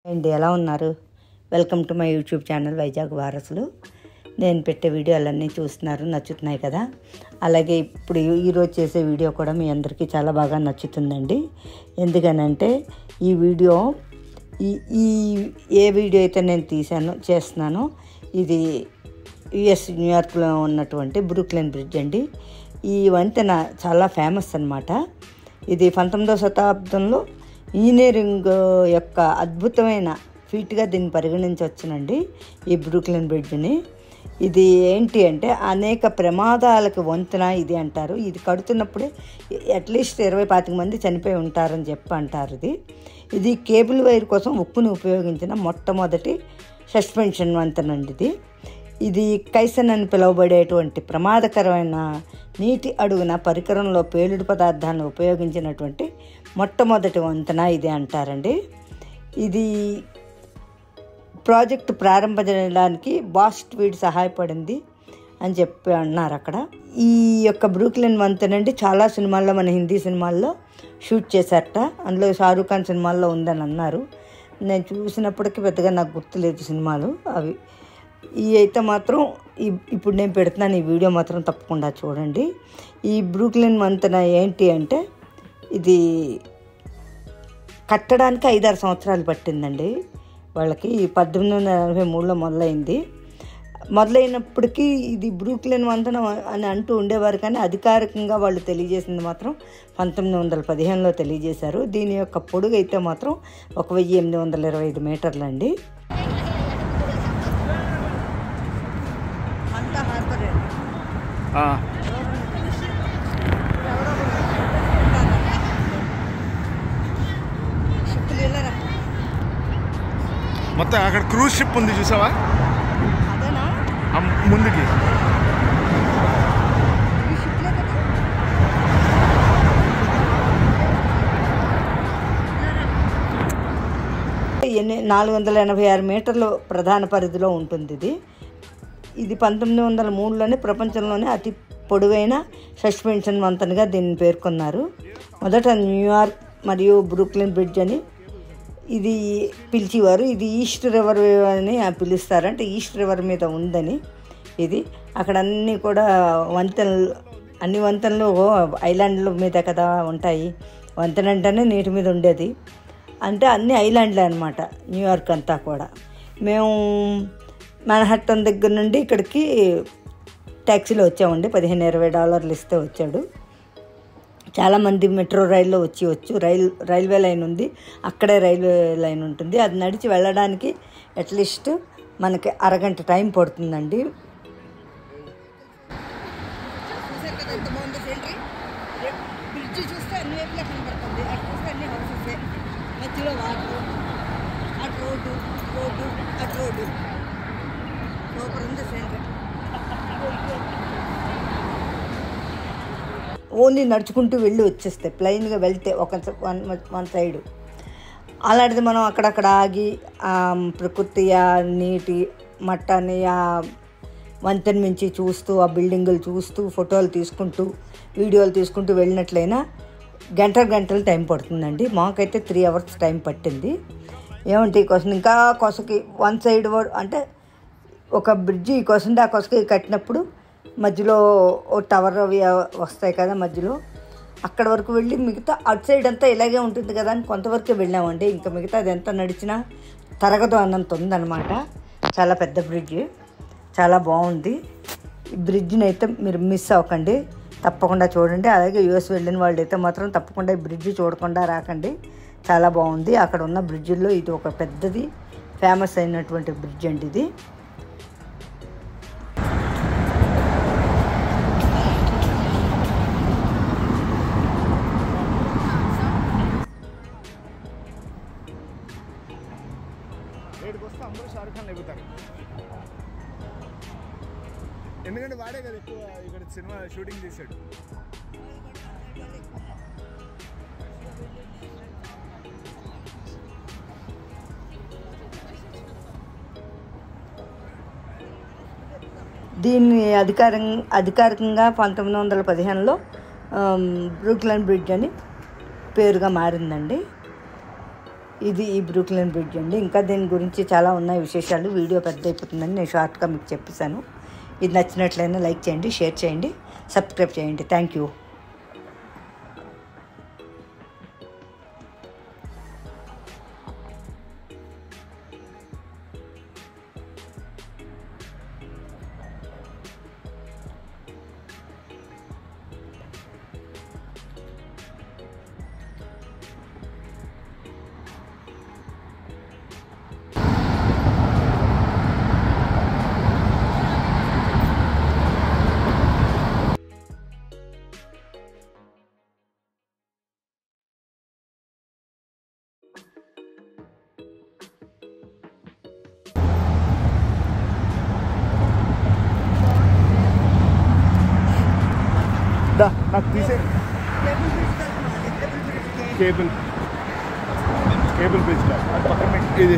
అండి, ఎలా ఉన్నారు? Welcome to my YouTube channel Vizag వారసులు. నేను పెట్టే వీడియోలన్నీ చూస్తున్నారు, నచ్చుతున్నాయి కదా. అలాగే ఇప్పుడు ఈరోజు చేసే వీడియో కూడా మీ అందరికీ చాలా బాగా నచ్చుతుందండి. ఎందుకనంటే ఈ వీడియో ఈ ఏ వీడియో అయితే నేను చేస్తున్నానో ఇది యుఎస్ న్యూయార్క్లో ఉన్నటువంటి బ్రూక్లిన్ బ్రిడ్జ్ అండి. ఈ వంతెన చాలా ఫేమస్ అన్నమాట. ఇది 19వ శతాబ్దంలో ఇంజనీరింగ్ యొక్క అద్భుతమైన ఫీట్గా దీన్ని పరిగణించవచ్చునండి. ఈ బ్రూక్లిన్ బ్రిడ్జ్ని ఇది ఏంటి అంటే అనేక ప్రమాదాలకు వంతెన ఇది అంటారు. ఇది కడుతున్నప్పుడే అట్లీస్ట్ 20-25 మంది చనిపోయి ఉంటారని చెప్పి అంటారు. ఇది కేబుల్ వైర్ కోసం ఉక్కుని ఉపయోగించిన మొట్టమొదటి సస్పెన్షన్ వంతెన అండి. ఇది కైసన్ అని పిలువబడేటువంటి ప్రమాదకరమైన నీటి అడుగున పరికరంలో పేలుడు పదార్థాలను ఉపయోగించినటువంటి మొట్టమొదటి వంతెన ఇది అంటారండి. ఇది ప్రాజెక్టు ప్రారంభించడానికి బాస్ట్వీడ్ సహాయపడింది అని చెప్పి అన్నారు అక్కడ. ఈ యొక్క బ్రూక్లిన్ వంతెన అండి చాలా సినిమాల్లో, మన హిందీ సినిమాల్లో షూట్ చేశారట. అందులో షారూఖ్ ఖాన్ సినిమాల్లో ఉందని అన్నారు. నేను చూసినప్పటికీ పెద్దగా నాకు గుర్తులేదు సినిమాలు అవి. ఈ అయితే మాత్రం ఇప్పుడు నేను పెడుతున్నాను ఈ వీడియో మాత్రం తప్పకుండా చూడండి. ఈ బ్రూక్లిన్ వంతెన ఏంటి అంటే ఇది కట్టడానికి 5-6 సంవత్సరాలు పట్టిందండి వాళ్ళకి. 1883లో మొదలైనప్పటికీ ఇది బ్రూక్లిన్ వంతెన అని అంటూ ఉండేవారు, కానీ అధికారికంగా వాళ్ళు తెలియజేసింది మాత్రం 1915లో తెలియజేశారు. దీని యొక్క పొడుగు అయితే మాత్రం 1825 మీటర్లు అండి. మొత్తం అక్కడ క్రూజ్ షిప్ ఉంది చూసావా, అదేనా ముందుకి. ఎన్ని 486 మీటర్లు ప్రధాన పరిధిలో ఉంటుంది. ఇది 1903లోనే ప్రపంచంలోనే అతి పొడవైన సస్పెన్షన్ వంతెనగా దీన్ని పేర్కొన్నారు. మొదట న్యూయార్క్ మరియు బ్రూక్లిన్ బ్రిడ్జ్ అని ఇది పిలిచేవారు. ఇది ఈస్ట్ రివర్ అని పిలుస్తారు, అంటే ఈస్ట్ రివర్ మీద ఉందని. ఇది అక్కడ అన్నీ కూడా అన్ని వంతెనలు ఐలాండ్ల మీద కదా ఉంటాయి. వంతెన అంటేనే నీటి మీద ఉండేది, అంటే అన్ని ఐలాండ్లే అనమాట న్యూయార్క్ అంతా కూడా. మేము మాన్హాటన్ దగ్గర నుండి ఇక్కడికి ట్యాక్సీలో వచ్చామండి. $15-20 ఇస్తే వచ్చాడు. చాలామంది మెట్రో రైల్లో వచ్చి రైల్వే లైన్ ఉంది, అక్కడే రైల్వే లైన్ ఉంటుంది. అది నడిచి వెళ్ళడానికి అట్లీస్ట్ మనకి అరగంట టైం పడుతుందండి. బ్రిడ్జ్ చూస్తే అన్ని వైపులా కనబడుతుంది. అటు చూస్తే అన్ని హౌసెస్, మధ్యలో వాటర్, అటు రోడ్డు అటు రోడ్డు. సూపర్ ఉంది సెంటర్. ఓన్లీ నడుచుకుంటూ వెళ్ళి వచ్చేస్తే ప్లెయిన్గా వెళ్తే వన్ సైడు. అలాంటిది మనం అక్కడక్కడ ఆగి ప్రకృతి నీటి మట్టాన్ని వంతెన నుంచి చూస్తూ, ఆ బిల్డింగులు చూస్తూ, ఫోటోలు తీసుకుంటూ, వీడియోలు తీసుకుంటూ వెళ్ళినట్లయినా గంటలు టైం పడుతుందండి. మాకైతే 3 అవర్స్ టైం పట్టింది. ఏమంటే ఈ కోసం ఇంకా కొసకి వన్ సైడ్ అంటే ఒక బ్రిడ్జి ఈ కొసండి ఆ కొసకి కట్టినప్పుడు మధ్యలో ఓ టవర్ అవి వస్తాయి కదా మధ్యలో, అక్కడ వరకు వెళ్ళి మిగతా అటు సైడ్ అంతా ఇలాగే ఉంటుంది కదా అని కొంతవరకే వెళ్ళామండి. ఇంకా మిగతా అది ఎంత నడిచినా తరగదు అన్నంత ఉందన్నమాట. చాలా పెద్ద బ్రిడ్జ్, చాలా బాగుంది. ఈ బ్రిడ్జిని అయితే మీరు మిస్ అవ్వకండి, తప్పకుండా చూడండి. అలాగే యూఎస్ వెళ్ళిన వాళ్ళు అయితే మాత్రం తప్పకుండా ఈ బ్రిడ్జ్ చూడకుండా రాకండి. చాలా బాగుంది. అక్కడ ఉన్న బ్రిడ్జిల్లో ఇది ఒక పెద్దది ఫేమస్ అయినటువంటి బ్రిడ్జ్ అండి ఇది. వస్తే అందరూ షారుఖ్ ఖాన్ ఎగుతారు, ఎందుకంటే వాడే కదా ఎక్కువ ఇక్కడ సినిమా షూటింగ్ చేశాడు. దీన్ని అధికారికంగా 1915లో బ్రూక్లిన్ బ్రిడ్జ్ అని పేరుగా మారిందండి. ఇది ఈ బ్రూక్లిన్ బ్రిడ్జ్ అండి. ఇంకా దీని గురించి చాలా ఉన్నాయి విశేషాలు. వీడియో పెద్ద అయిపోతుందని నేను షార్ట్గా మీకు చెప్పేశాను. ఇది నచ్చినట్లయినా లైక్ చేయండి, షేర్ చేయండి, సబ్స్క్రైబ్ చేయండి. Thank you. నాకు తీసే కేబుల్ బ్రిడ్జ్ ఇది